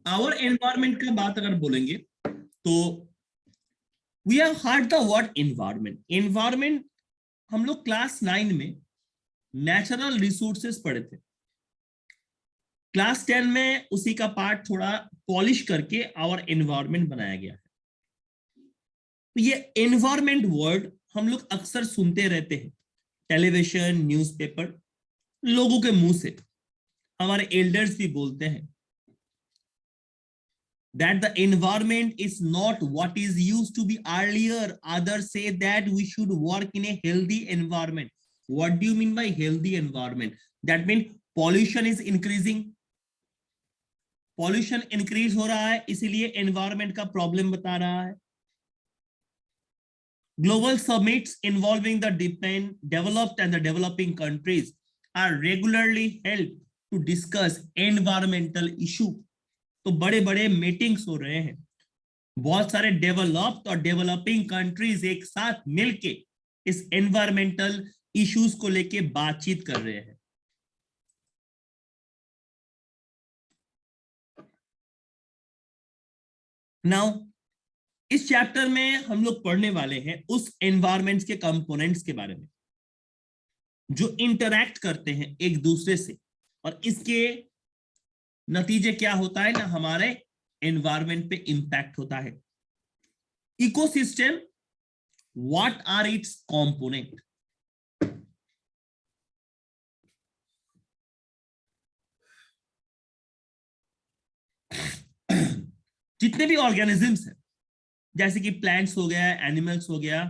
Our environment का बात अगर बोलेंगे तो we have heard the word environment. Environment हम लोग क्लास 9 में नेचुरल रिसोर्सेस पढ़े थे। क्लास 10 में उसी का पार्ट थोड़ा पॉलिश करके आवर एनवायरमेंट बनाया गया है। तो ये एनवायरमेंट वर्ड हम लोग अक्सर सुनते रहते हैं, टेलीविजन, न्यूज़पेपर, लोगों के मुंह से। हमारे एल्डर्स भी बोलते हैं that the environment is not what is used to be earlier. Others say that we should work in a healthy environment. What do you mean by healthy environment? That means pollution is increasing. Pollution increase हो रहा है, इसीलिए environment का problem बता रहा है। Global summits involving the developed and the developing countries are regularly held to discuss environmental issue. तो बड़े बड़े मीटिंग्स हो रहे हैं, बहुत सारे डेवलप्ड और डेवलपिंग कंट्रीज एक साथ मिलके इस एनवायरमेंटल इश्यूज को लेके बातचीत कर रहे हैं। नाउ इस चैप्टर में हम लोग पढ़ने वाले हैं उस एनवायरमेंट्स के कंपोनेंट्स के बारे में जो इंटरैक्ट करते हैं एक दूसरे से, और इसके नतीजे क्या होता है ना, हमारे एनवायरमेंट पे इंपैक्ट होता है। Ecosystem, what are its component? जितने भी ऑर्गेनिजम्स हैं, जैसे कि प्लांट्स हो गया, एनिमल्स हो गया,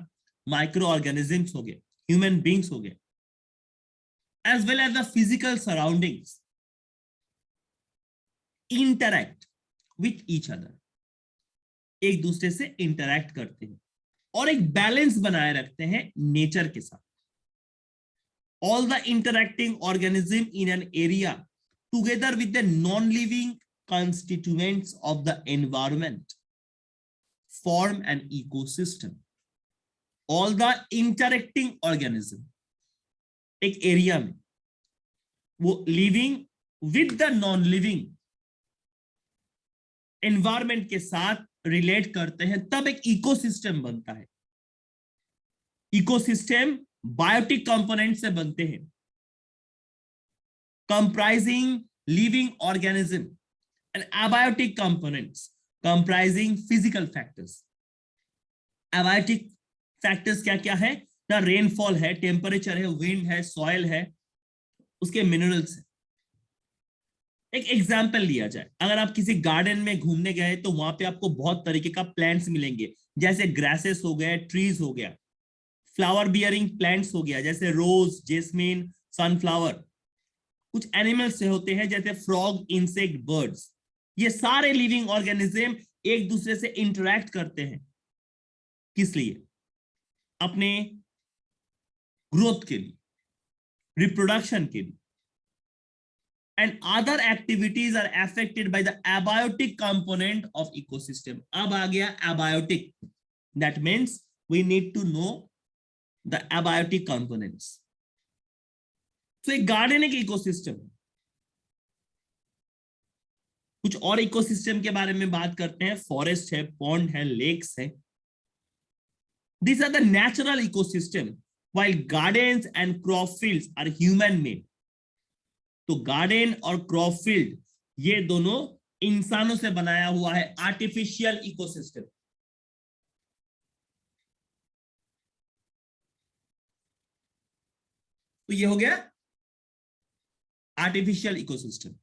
माइक्रो ऑर्गेनिजम्स हो गए, ह्यूमन बींग्स हो गए, as well as the physical surroundings interact with each other, एक दूसरे से इंटरैक्ट करते हैं और एक बैलेंस बनाए रखते हैं नेचर के साथ। All the interacting organism in an area together with the non living constituents of the environment form an ecosystem. All the interacting organism एक एरिया में वो living with the non living environment के साथ relate करते हैं, तब एक ecosystem बनता है। इकोसिस्टम बायोटिक कंपोनेंट से बनते हैं, comprising living organism, and abiotic components comprising physical factors. Abiotic factors क्या क्या है ना, रेनफॉल है, टेम्परेचर है, विंड है, सॉइल है, उसके मिनरल्स है। एक एग्जांपल लिया जाए, अगर आप किसी गार्डन में घूमने गए तो वहां पे आपको बहुत तरीके का प्लांट्स मिलेंगे, जैसे ग्रासेस हो गए, ट्रीज हो गया, फ्लावर बियरिंग प्लांट्स हो गया जैसे रोज, जेस्मिन, सनफ्लावर। कुछ एनिमल्स से होते हैं जैसे फ्रॉग, इंसेक्ट, बर्ड्स। ये सारे लिविंग ऑर्गेनिज्म एक दूसरे से इंटरैक्ट करते हैं, किस लिए? अपने ग्रोथ के लिए, रिप्रोडक्शन के लिए, and other activities are affected by the abiotic component of ecosystem. अब आ गया abiotic, that means we need to know the abiotic components. तो एक गार्डन एक इकोसिस्टम है। कुछ और इकोसिस्टम के बारे में बात करते हैं, फॉरेस्ट है, पॉन्ड है, लेक्स है। These are the natural ecosystem, while gardens and crop fields are human made. तो गार्डन और क्रॉप फील्ड ये दोनों इंसानों से बनाया हुआ है, आर्टिफिशियल इकोसिस्टम। तो ये हो गया artificial ecosystem.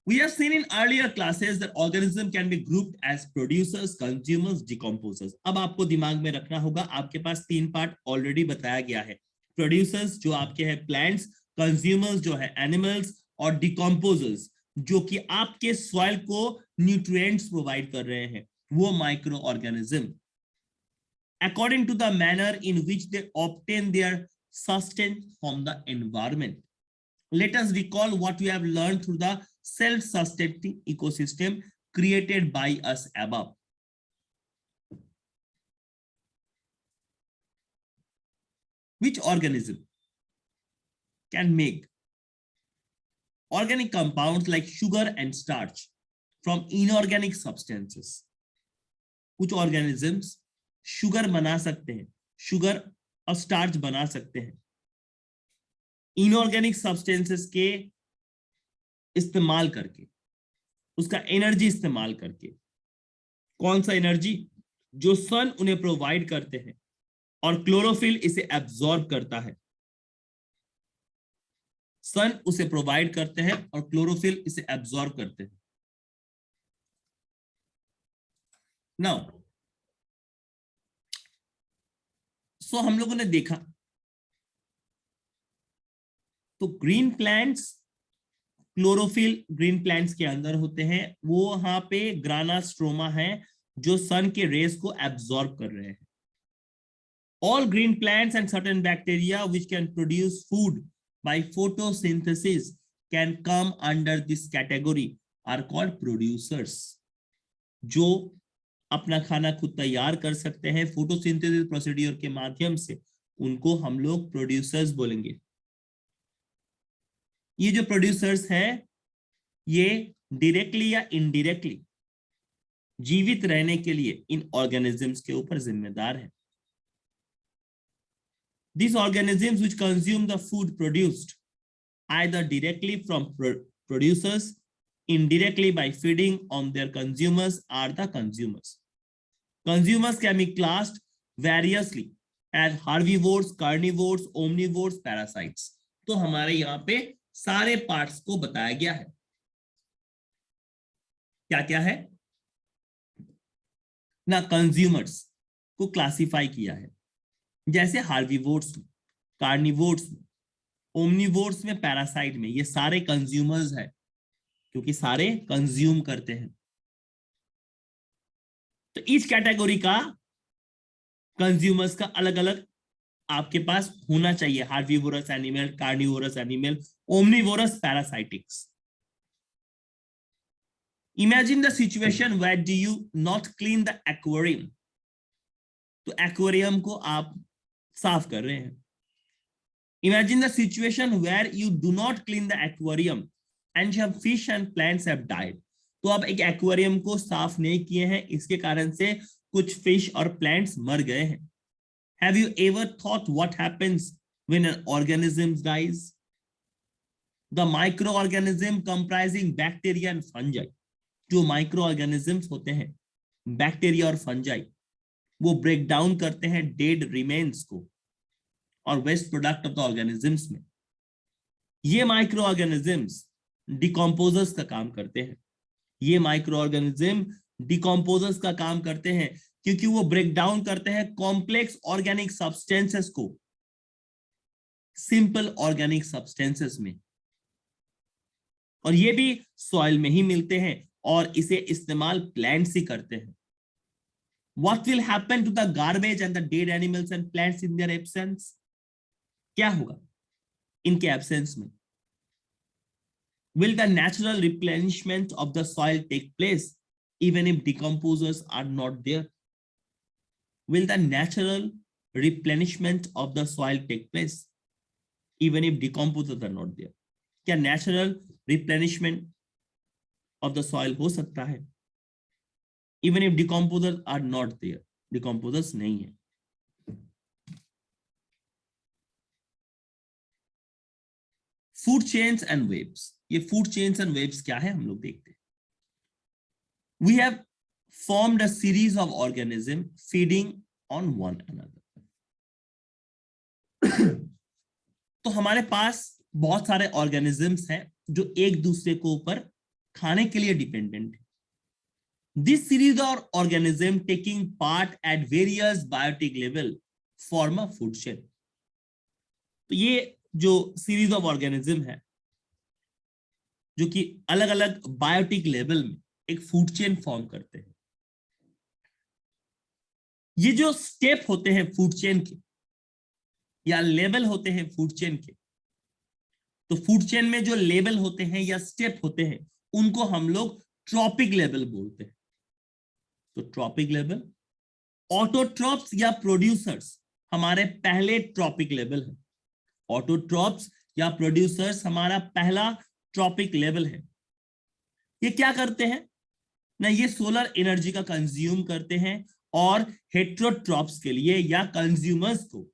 We have seen in earlier classes that organisms can be grouped as producers, consumers, decomposers. अब आपको दिमाग में रखना होगा, आपके पास 3 पार्ट ऑलरेडी बताया गया है। प्रोड्यूसर्स जो आपके हैं प्लांट्स, कंज्यूमर्स जो है एनिमल्स, और डिकम्पोजर्स जो कि आपके सॉइल को न्यूट्रिएंट्स प्रोवाइड कर रहे हैं, वो micro organism, according to the manner in which they obtain their sustenance from the environment. Let us recall what we have learned through the self-sustaining ecosystem created by us above. Which organism? can make organic compounds like sugar and starch from inorganic substances. कुछ organisms sugar बना सकते हैं, sugar और starch बना सकते हैं inorganic substances के इस्तेमाल करके, उसका एनर्जी इस्तेमाल करके। कौन सा एनर्जी? जो सन उन्हें प्रोवाइड करते हैं और क्लोरोफिल इसे एब्जॉर्ब करता है। सन उसे प्रोवाइड करते हैं और क्लोरोफिल इसे एब्जॉर्ब करते हैं। नाउ सो हम लोगों ने देखा तो green plants, chlorophyll green plants के अंदर होते हैं, वो वहां पे ग्राना स्ट्रोमा है जो सन के रेस को एब्जॉर्ब कर रहे हैं। All green plants and certain bacteria which can produce food by photosynthesis can come under this category are called producers. जो अपना खाना खुद तैयार कर सकते हैं फोटोसिंथेसिस प्रोसीड्यूर के माध्यम से, उनको हम लोग प्रोड्यूसर्स बोलेंगे। ये जो प्रोड्यूसर्स है ये डायरेक्टली या इनडायरेक्टली जीवित रहने के लिए इन ऑर्गेनिजम्स के ऊपर जिम्मेदार है। These organisms which consume the food produced either directly from producers, indirectly by feeding on their consumers are the consumers. Consumers can be classed variously as herbivores, carnivores, omnivores, parasites. तो हमारे यहाँ पे सारे parts को बताया गया है। क्या क्या है ना? कंज्यूमर्स को क्लासिफाई किया है, जैसे हार्विवोर्स में, कार्निवोर्स में, ओमनिवोर्स में, पैरासाइट में, ये सारे कंज्यूमर्स है क्योंकि सारे कंज्यूम करते हैं। तो ईच कैटेगरी का कंज्यूमर्स का अलग अलग आपके पास होना चाहिए। Herbivorous animal, carnivorous animal, omnivorous, parasitics. Imagine the situation where do you not clean the aquarium. तो एक्वेरियम को आप साफ कर रहे हैं। Imagine the situation where you do not clean the aquarium and some fish and plants have died. तो आप एक एक्वेरियम को साफ नहीं किए हैं, इसके कारण से कुछ फिश और प्लांट्स मर गए हैं। Have you ever thought what happens when an organism dies? The microorganism comprising bacteria and fungi. जो माइक्रोऑर्गेनिजम्स होते हैं, बैक्टीरिया और फंजाई, वो ब्रेक डाउन करते हैं डेड रिमेन्स को और waste product of the organisms में। ये माइक्रो ऑर्गेनिजम्स डिकम्पोजर्स का काम करते हैं। ये माइक्रो ऑर्गेनिज्म डिकम्पोजर्स का काम करते हैं क्योंकि वो ब्रेक डाउन करते हैं कॉम्प्लेक्स ऑर्गेनिक सब्सटेंसेस को सिंपल ऑर्गेनिक सब्सटेंसेस में, और ये भी सॉइल में ही मिलते हैं और इसे इस्तेमाल प्लांट्स ही करते हैं। What will happen to the garbage and the dead animals and plants in their absence? क्या होगा इनके एब्सेंस में? Will the natural replenishment of the soil take place even if decomposers are not there? Will the natural replenishment of the soil take place even if decomposers are not there? क्या natural replenishment of the soil हो सकता है even if decomposers are not there? Decomposers नहीं है। Food chains and webs. ये food chains and webs क्या है हम लोग देखते हैं। We have formed a series of organism feeding on one another. तो हमारे पास बहुत सारे ऑर्गेनिजम्स हैं जो एक दूसरे को ऊपर खाने के लिए डिपेंडेंट है। This series of organism taking part at various biotic level form a food chain. तो ये जो सीरीज ऑफ ऑर्गेनिज्म है जो कि अलग अलग बायोटिक लेवल में एक फूड चेन फॉर्म करते हैं। ये जो स्टेप होते हैं फूड चेन के या लेवल होते हैं फूड चेन के, तो फूड चेन में जो लेवल होते हैं या स्टेप होते हैं उनको हम लोग ट्रॉपिक लेवल बोलते हैं। तो ट्रॉपिक लेवल, ऑटोट्रॉप्स या प्रोड्यूसर्स हमारे पहले ट्रॉपिक लेवल है। ऑटोट्रॉप्स या प्रोड्यूसर्स हमारा पहला ट्रॉपिक लेवल है। ये क्या करते हैं ना, ये सोलर एनर्जी का कंज्यूम करते हैं और हेट्रोट्रॉप्स के लिए या कंज्यूमर्स को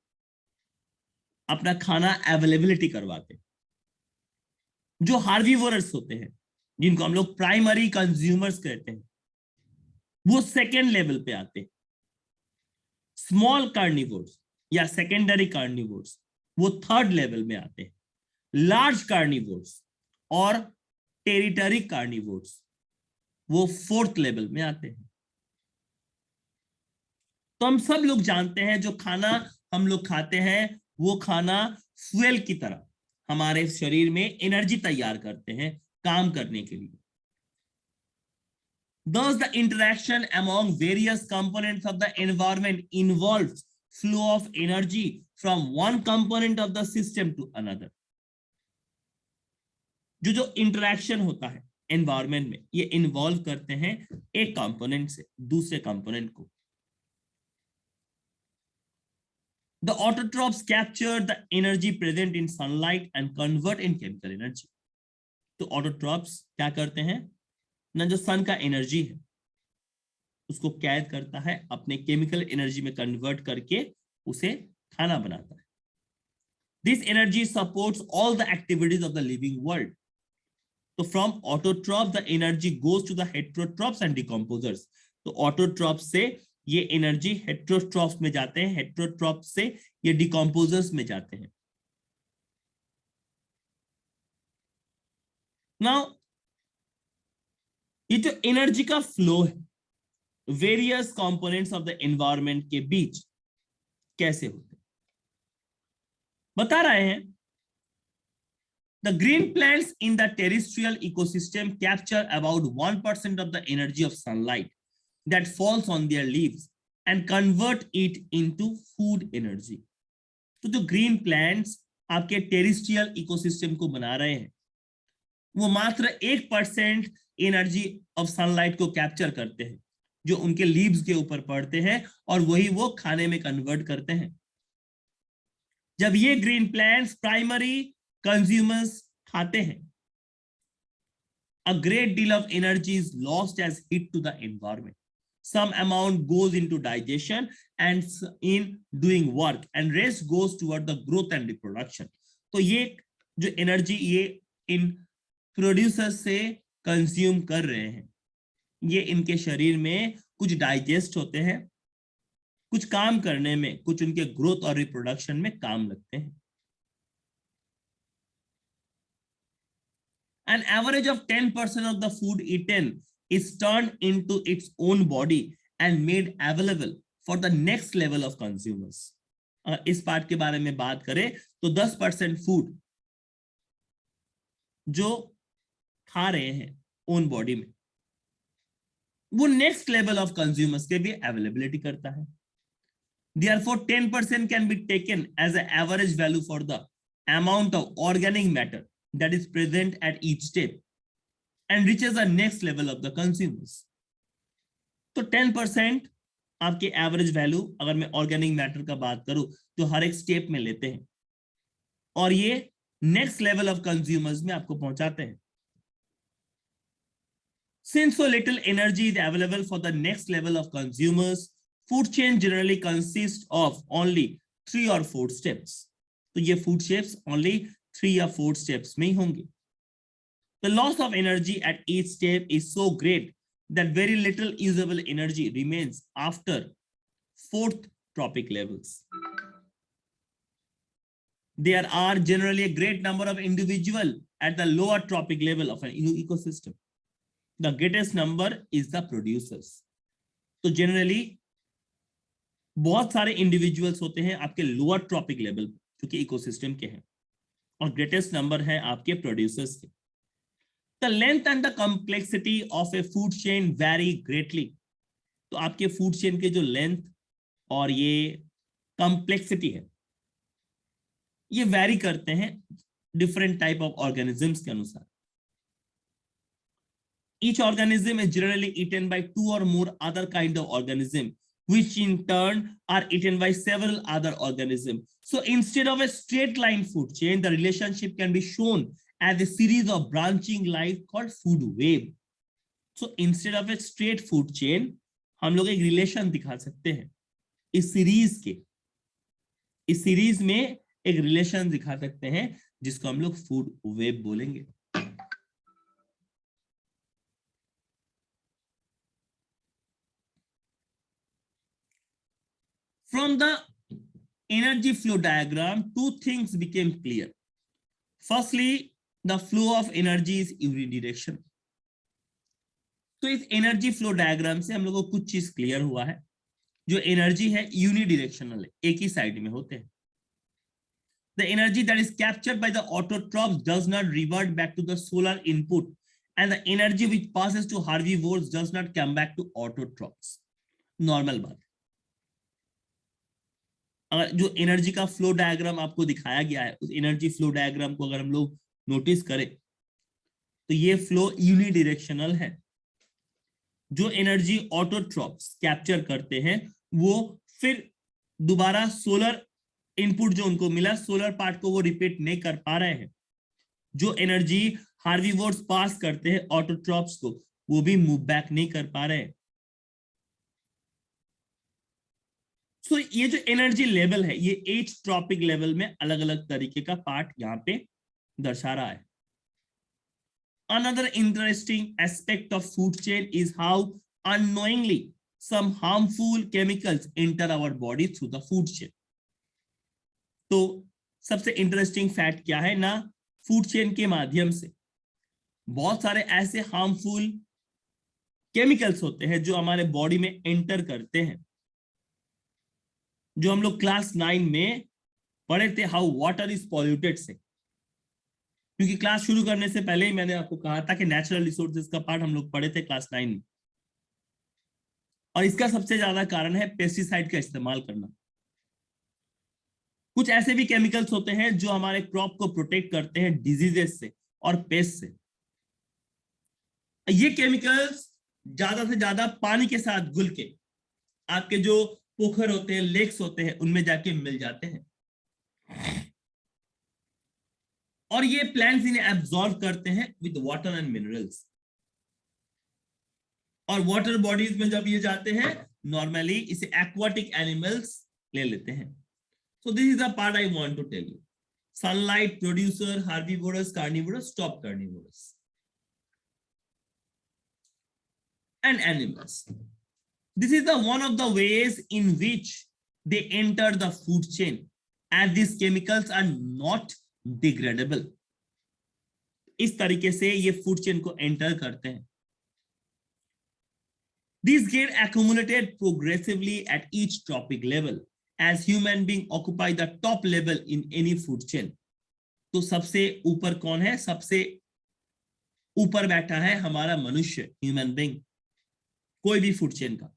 अपना खाना अवेलेबिलिटी करवाते हैं। जो हार्बीवोरस होते हैं, जिनको हम लोग प्राइमरी कंज्यूमर्स कहते हैं, वो सेकेंड लेवल पे आते हैं। स्मॉल कार्निवोर्स या सेकेंडरी कार्निवोर्स वो थर्ड लेवल में आते हैं। लार्ज कार्निवोर्स और टेरिटरी कार्निवोर्स वो फोर्थ लेवल में आते हैं। तो हम सब लोग जानते हैं जो खाना हम लोग खाते हैं वो खाना फ्यूल की तरह हमारे शरीर में एनर्जी तैयार करते हैं काम करने के लिए। Thus, the interaction among various components of the environment involves flow of energy from one component of the system to another. जो इंटरेक्शन होता है एनवायरमेंट में, ये इन्वॉल्व करते हैं एक कंपोनेंट से दूसरे कंपोनेंट को। The autotrophs capture the energy present in sunlight and convert in chemical energy. तो autotrophs क्या करते हैं ना, जो सन का एनर्जी है उसको कैद करता है, अपने केमिकल एनर्जी में कन्वर्ट करके उसे खाना बनाता है। This energy supports all the activities of the living world. तो from autotrophs the energy goes to the heterotrophs and decomposers. तो autotrophs से ये एनर्जी हेट्रोट्रॉप्स में जाते हैं, हेट्रोट्रॉप्स से ये डिकम्पोजर्स में जाते हैं। नाउ ये जो एनर्जी का फ्लो है various components of the environment के बीच कैसे होते हैं बता रहे हैं। The green plants in the terrestrial ecosystem capture about 1% of the energy of sunlight that falls on their leaves and convert it into food energy. तो जो ग्रीन प्लांट्स आपके टेरिस्ट्रियल इकोसिस्टम को बना रहे हैं वो मात्र 1% एनर्जी ऑफ सनलाइट को कैप्चर करते हैं जो उनके लीव्स के ऊपर पड़ते हैं और वही वो खाने में कन्वर्ट करते हैं। जब ये ग्रीन प्लांट्स प्राइमरी कंज्यूमर्स खाते हैं, a great deal of energy is lost as heat to the environment. Some amount goes into digestion and in doing work and rest goes toward the growth and reproduction. तो ये जो energy ये इन producers से consume कर रहे हैं, ये इनके शरीर में कुछ डाइजेस्ट होते हैं, कुछ काम करने में, कुछ उनके ग्रोथ और रिप्रोडक्शन में काम लगते हैं। An average of 10% of the food eaten is turned into its own body and made available for the next level of consumers. इस पार्ट के बारे में बात करें तो 10% फूड जो खा रहे हैं ओन बॉडी में वो नेक्स्ट लेवल ऑफ कंज्यूमर्स के भी अवेलेबिलिटी करता है। Therefore, 10% can be taken as an average value for the amount of organic matter that is present at each step and reaches the next level of the consumers. तो 10% आपके average value अगर मैं organic matter का बात करूं तो हर एक step में लेते हैं और ये नेक्स्ट लेवल ऑफ कंज्यूमर्स में आपको पहुंचाते हैं। Since so little energy is available for the next level of consumers, food chain generally consists of only 3 or 4 steps. तो ये food shapes only 3 या 4 steps में ही होंगे। The loss of energy at each step is so great that very little usable energy remains after 4th tropic levels. There are generally a great number of individuals at the lower tropic level of an ecosystem. The greatest number is the producers. तो generally बहुत सारे individuals होते हैं आपके lower trophic level जो कि ecosystem के हैं और ग्रेटेस्ट नंबर है आपके प्रोड्यूसर्स के। The length and the complexity of a food chain vary greatly. तो आपके फूड चेन के जो लेंथ और ये कॉम्प्लेक्सिटी है ये वैरी करते हैं डिफरेंट टाइप ऑफ ऑर्गेनिजम्स के अनुसार। Each organism is generally eaten by 2 or more other kind of organism which in turn are eaten by several other organisms. So instead of a straight line food chain, the relationship can be shown as a series of branching lines called food web. So instead of a straight food chain, हम लोग एक relation दिखा सकते हैं इस series में एक relation दिखा सकते हैं जिसको हम लोग फूड वेब बोलेंगे. From the energy flow diagram, two things became clear. Firstly, the flow of energy is unidirectional. तो इस एनर्जी फ्लो डायग्राम से हम लोगों को कुछ चीज क्लियर हुआ है. जो एनर्जी है यूनिडिरेक्शनल है, एक ही साइड में होते हैं. The energy that is captured by the autotrophs does not revert back to the solar input, and the energy which passes to herbivores does not come back to autotrophs. Normal बात. अगर जो energy का flow diagram आपको दिखाया गया है, उस energy flow diagram को अगर हम लोग नोटिस करें तो ये फ्लो यूनिडिरेक्शनल है. जो एनर्जी ऑटोट्रॉप्स कैप्चर करते हैं वो फिर दोबारा सोलर इनपुट जो उनको मिला, सोलर पार्ट को वो रिपीट नहीं कर पा रहे हैं. जो एनर्जी हार्विवोर्स पास करते हैं ऑटोट्रॉप्स को, वो भी मूव बैक नहीं कर पा रहे हैं. सो ये जो एनर्जी लेवल है, ये 8 ट्रॉपिक लेवल में अलग अलग तरीके का पार्ट यहाँ पे दर्शा रहा है. Another interesting aspect of food chain is how unknowingly some harmful chemicals enter our body through the food chain. तो सबसे इंटरेस्टिंग फैक्ट क्या है ना, फूड चेन के माध्यम से बहुत सारे ऐसे हार्मफुल केमिकल्स होते हैं जो हमारे बॉडी में एंटर करते हैं. जो हम लोग क्लास 9 में पढ़े थे, हाउ वाटर इज पॉल्यूटेड से. क्योंकि क्लास शुरू करने से पहले ही मैंने आपको कहा था कि नेचुरल रिसोर्सेज का पार्ट हम लोग पढ़े थे क्लास 9 में. और इसका सबसे ज्यादा कारण है पेस्टिसाइड का इस्तेमाल करना. कुछ ऐसे भी केमिकल्स होते हैं जो हमारे क्रॉप को प्रोटेक्ट करते हैं डिजीजेस से और पेस्ट से. ये केमिकल्स ज्यादा से ज्यादा पानी के साथ घुल के आपके जो पोखर होते हैं, लेक्स होते हैं, उनमें जाके मिल जाते हैं और ये प्लांट्स इन्हें एब्जॉर्ब करते हैं विद वाटर एंड मिनरल्स. और वाटर बॉडीज में जब ये जाते हैं, नॉर्मली इसे एक्वाटिक एनिमल्स ले लेते हैं. So this is the part I want to tell you. Sunlight producer, herbivorous, carnivorous, top carnivorous and animals. This is the one of the ways in which they enter the food chain, as these chemicals are not degradable. इस तरीके से ये food chain को enter करते हैं. These get accumulated progressively at each trophic level as human being occupy the top level in any food chain. तो सबसे ऊपर कौन है? सबसे ऊपर बैठा है हमारा मनुष्य, ह्यूमन बीइंग, कोई भी फूड चेन का.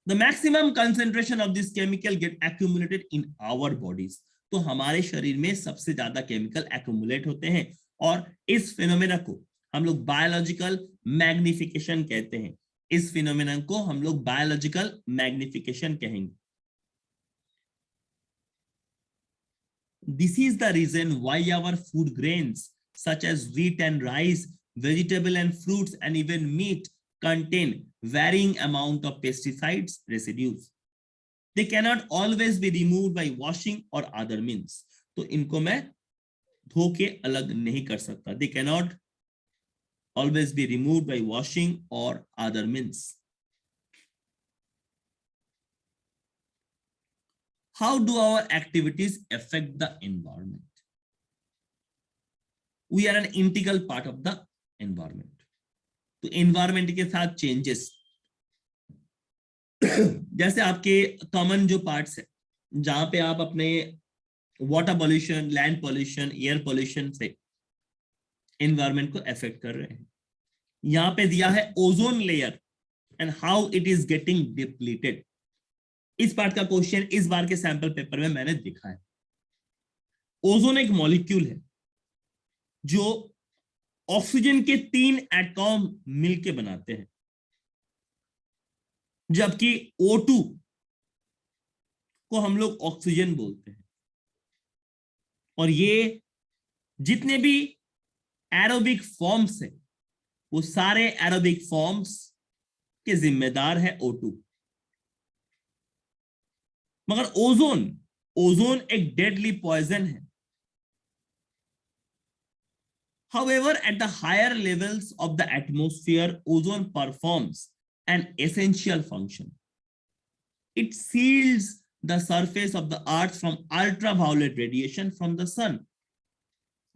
The maximum concentration of this chemical get accumulated in our bodies. तो हमारे शरीर में सबसे ज्यादा केमिकल एक्यूमुलेट होते हैं और इस फिनोमेना को हम लोग बायोलॉजिकल मैग्निफिकेशन कहते हैं. इस फिनोमेना को हम लोग बायोलॉजिकल मैग्निफिकेशन कहेंगे. This is the reason why our food grains such as wheat and rice, vegetable and fruits and even meat contain varying amount of pesticides residues. They cannot always be removed by washing or other means. तो इनको मैं धो के अलग नहीं कर सकता. They cannot always be removed by washing or other means. How do our activities affect the environment? We are an integral part of the environment. तो एनवायरमेंट के साथ चेंजेस, जैसे आपके कॉमन जो पार्ट्स है जहां पे आप अपने water pollution, land pollution, air pollution से एनवायरमेंट को अफेक्ट कर रहे हैं. यहां पे दिया है ozone layer and how it is getting depleted. इस पार्ट का क्वेश्चन इस बार के सैंपल पेपर में मैंने दिखा है. ओजोन एक मॉलिक्यूल है जो ऑक्सीजन के 3 एटॉम मिलके बनाते हैं. जबकि O2 को हम लोग ऑक्सीजन बोलते हैं। और ये जितने भी एरोबिक फॉर्म्स है वो सारे एरोबिक फॉर्म्स के जिम्मेदार है O2। मगर ओजोन एक डेडली पॉइजन है। However, at the higher levels of the atmosphere, ozone performs an essential function. It shields the surface of the earth from ultraviolet radiation from the sun.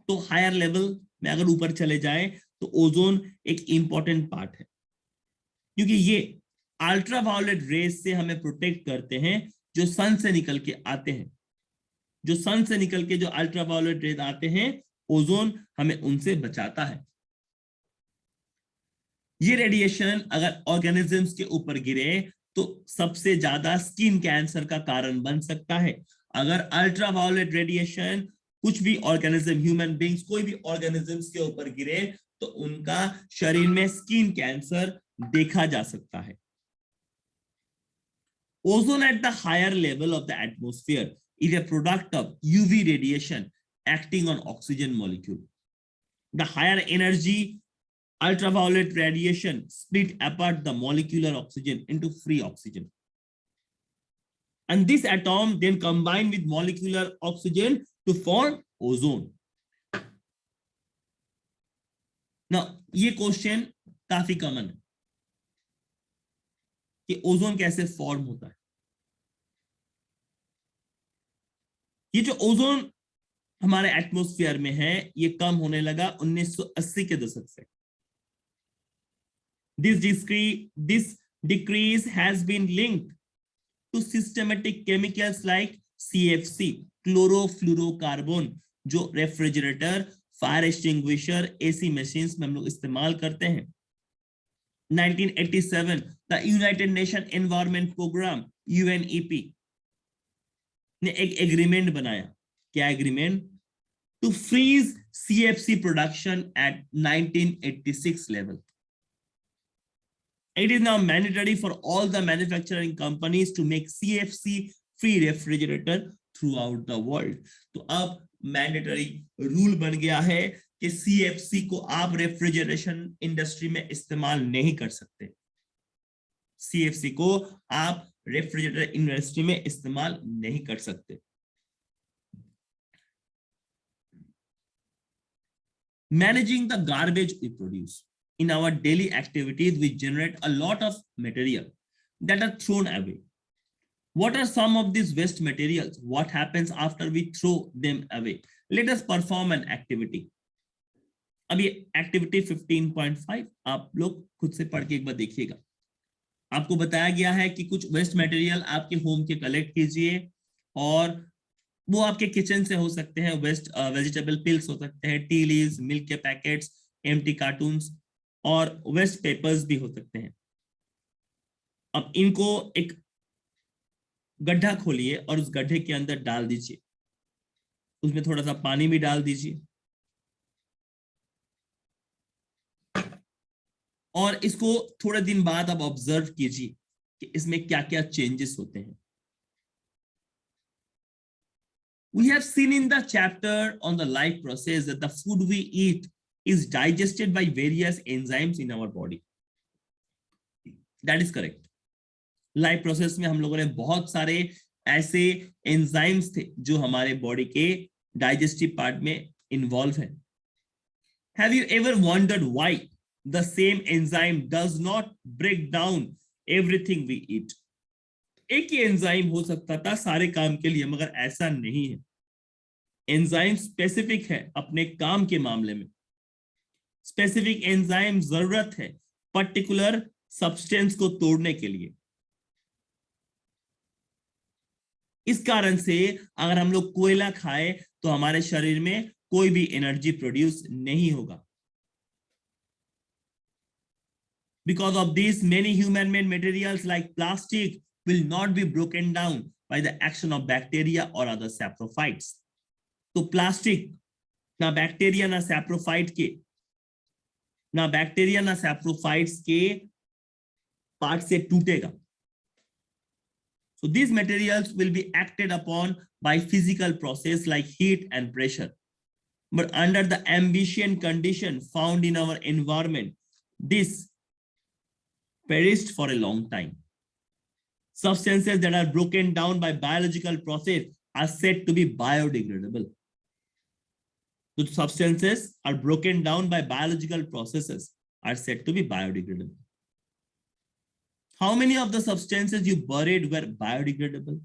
तो higher level में अगर ऊपर चले जाए तो ozone एक important part है, क्योंकि ये अल्ट्रावायोलेट रेस से हमें प्रोटेक्ट करते हैं जो सन से निकल के आते हैं। जो सन से निकल के जो अल्ट्रावायोलेट रेस आते हैं, ओजोन हमें उनसे बचाता है। ये रेडिएशन अगर ऑर्गेनिजम्स के ऊपर गिरे तो सबसे ज्यादा स्किन कैंसर का कारण बन सकता है। अगर अल्ट्रावायोलेट रेडिएशन कुछ भी ऑर्गेनिज्म, ह्यूमन बींग्स, कोई भी ऑर्गेनिजम्स के ऊपर गिरे तो उनका शरीर में स्किन कैंसर देखा जा सकता है। Ozone at the higher level of the atmosphere is a product of UV radiation acting on oxygen molecule. The higher energy ultraviolet radiation split apart the molecular oxygen into free oxygen. And this atom then combine with molecular oxygen to form ozone. Now, ये question काफी common है कि ozone कैसे form होता है। ये जो ozone हमारे एटमॉस्फेयर में है ये कम होने लगा 1980 के दशक से। This decrease has been linked to systematic chemicals like CFC, chlorofluorocarbon, जो refrigerator, fire extinguisher, AC machines में हम लोग इस्तेमाल करते हैं। 1987 the United Nation Environment Programme UNEP ने एक एग्रीमेंट बनाया। क्या agreement? To freeze CFC production at 1986 level. It is now mandatory for all the manufacturing companies to make CFC free refrigerator throughout the world. तो अब mandatory rule बन गया है कि CFC को आप रेफ्रिजरेशन इंडस्ट्री में इस्तेमाल नहीं कर सकते। CFC को आप रेफ्रिजरेटर इंडस्ट्री में इस्तेमाल नहीं कर सकते। Managing the garbage we produce. In our daily activities, we generate a lot of material that are thrown away. What are some of these waste materials? What happens after we throw them away? Let us perform an activity. अभी activity 15.5 आप लोग खुद से पढ़ के एक बार देखिएगा। आपको बताया गया है कि कुछ वेस्ट मटेरियल आपके होम के कलेक्ट कीजिए, और वो आपके किचन से हो सकते हैं। वेस्ट वेजिटेबल पिल्स हो सकते हैं, टी लीव्स, मिल्क के पैकेट्स, एम्प्टी कार्टून्स, और वेस्ट पेपर्स भी हो सकते हैं। अब इनको एक गड्ढा खोलिए और उस गड्ढे के अंदर डाल दीजिए। उसमें थोड़ा सा पानी भी डाल दीजिए और इसको थोड़े दिन बाद आप ऑब्जर्व कीजिए कि इसमें क्या क्या चेंजेस होते हैं। We have seen in the chapter on the life process that the food we eat is digested by various enzymes in our body. That is correct. Life process में हम लोगों ने बहुत सारे ऐसे एंजाइम्स थे जो हमारे बॉडी के डाइजेस्टिव पार्ट में इन्वॉल्व है। Have you ever wondered why the same enzyme does not break down everything we eat? एक ही एंजाइम हो सकता था सारे काम के लिए, मगर ऐसा नहीं है। एंजाइम स्पेसिफिक है अपने काम के मामले में। स्पेसिफिक एंजाइम जरूरत है पर्टिकुलर सब्सटेंस को तोड़ने के लिए। इस कारण से अगर हम लोग कोयला खाए तो हमारे शरीर में कोई भी एनर्जी प्रोड्यूस नहीं होगा। Because of this, many human-made materials like plastic will not be broken down by the action of bacteria or other saprophytes. तो प्लास्टिक ना बैक्टीरिया ना सैप्रोफाइट के ना बैक्टीरिया ना सैप्रोफाइट्स के पार्ट से टूटेगा। So these materials will be acted upon by physical process like heat and pressure. But under the ambient condition found in our environment, this perished for a long time. Substances that are broken down by biological process are said to be biodegradable. So substances are broken down by biological processes are said to be biodegradable. How many of the substances you buried were biodegradable?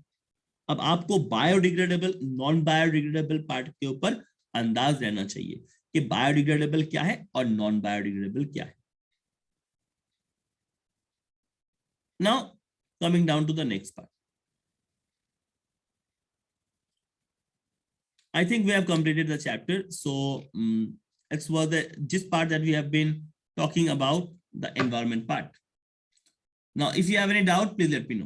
अब आपको biodegradable non biodegradable part के ऊपर अंदाज रहना चाहिए कि biodegradable क्या है और नॉन बायोडिग्रेडेबल क्या है. Now coming down to the next part. I think we have completed the chapter. So it's was the this part that we have been talking about the environment part. Now, if you have any doubt, please let me know.